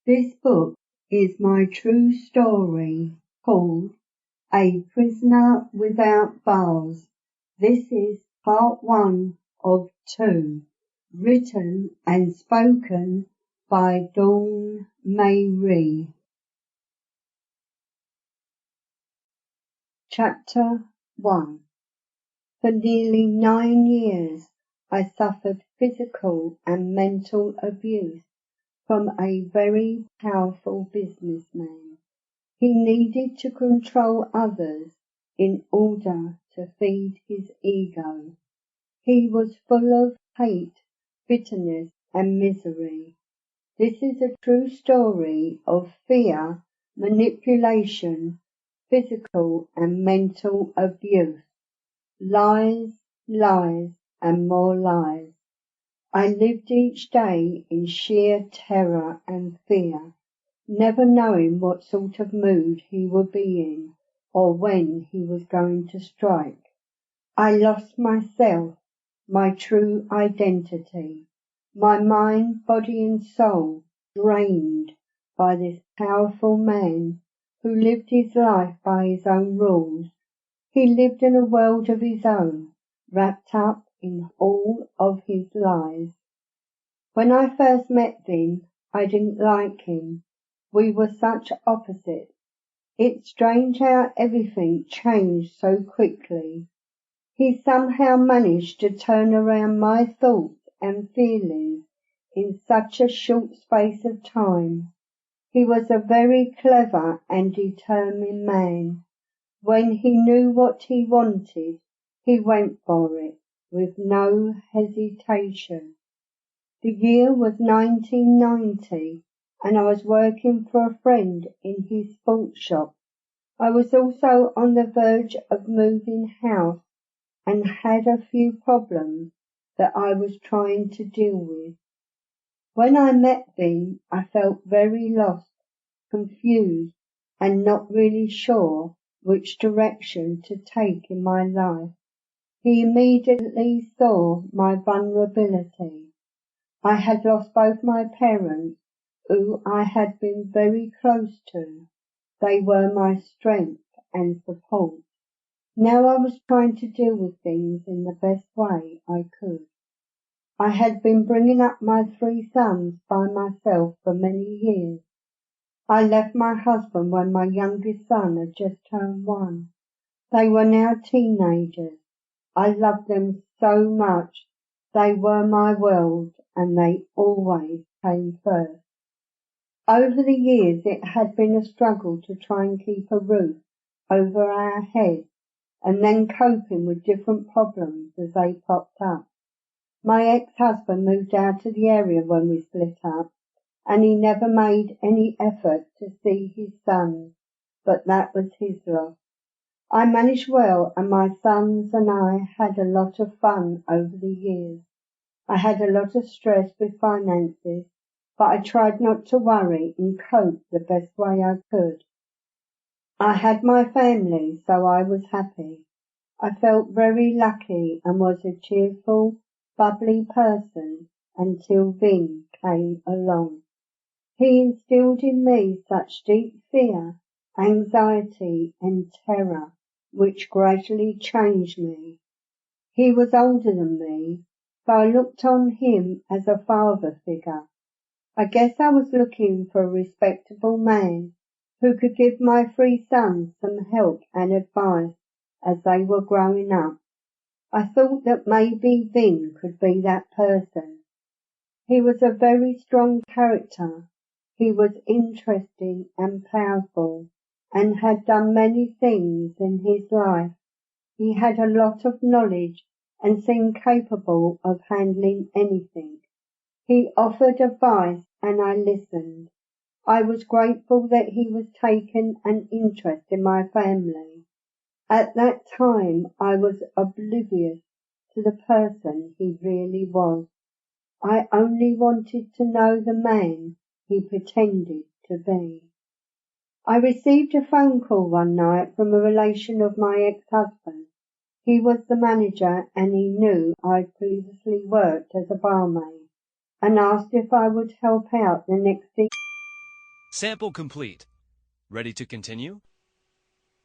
This book is my true story called A Prisoner Without Bars. This is part 1 of 2, written and spoken by Mayree. Chapter 1. For nearly 9 years I suffered physical and mental abuse from a very powerful businessman. He needed to control others in order to feed his ego. He was full of hate, bitterness, and misery. This is a true story of fear, manipulation, physical and mental abuse, lies, lies, and more lies. I lived each day in sheer terror and fear, never knowing what sort of mood he would be in or when he was going to strike. I lost myself, my true identity, my mind, body and soul drained by this powerful man who lived his life by his own rules. He lived in a world of his own, wrapped up in all of his lies. When I first met Vin, I didn't like him. We were such opposites. It's strange how everything changed so quickly. He somehow managed to turn around my thoughts and feelings in such a short space of time. He was a very clever and determined man. When he knew what he wanted, he went for it with no hesitation. The year was 1990, and I was working for a friend in his sports shop. I was also on the verge of moving house and had a few problems that I was trying to deal with. When I met Vin, I felt very lost, confused, and not really sure which direction to take in my life. He immediately saw my vulnerability. I had lost both my parents, who I had been very close to. They were my strength and support. Now I was trying to deal with things in the best way I could. I had been bringing up my 3 sons by myself for many years. I left my husband when my youngest son had just turned 1. They were now teenagers. I loved them so much. They were my world, and they always came first. Over the years it had been a struggle to try and keep a roof over our heads, and then coping with different problems as they popped up. My ex-husband moved out of the area when we split up, and he never made any effort to see his sons, but that was his loss. I managed well, and my sons and I had a lot of fun over the years. I had a lot of stress with finances, but I tried not to worry and cope the best way I could. I had my family, so I was happy. I felt very lucky and was a cheerful, bubbly person until Vin came along. He instilled in me such deep fear, anxiety and terror, which gradually changed me. He was older than me, so I looked on him as a father figure. I guess I was looking for a respectable man who could give my 3 sons some help and advice as they were growing up. I thought that maybe Vin could be that person. He was a very strong character. He was interesting and powerful, and had done many things in his life. He had a lot of knowledge and seemed capable of handling anything. He offered advice and I listened. I was grateful that he was taking an interest in my family. At that time I was oblivious to the person he really was. I only wanted to know the man he pretended to be. I received a phone call one night from a relation of my ex-husband. He was the manager and he knew I'd previously worked as a barmaid, and asked if I would help out the next evening. Sample complete. Ready to continue?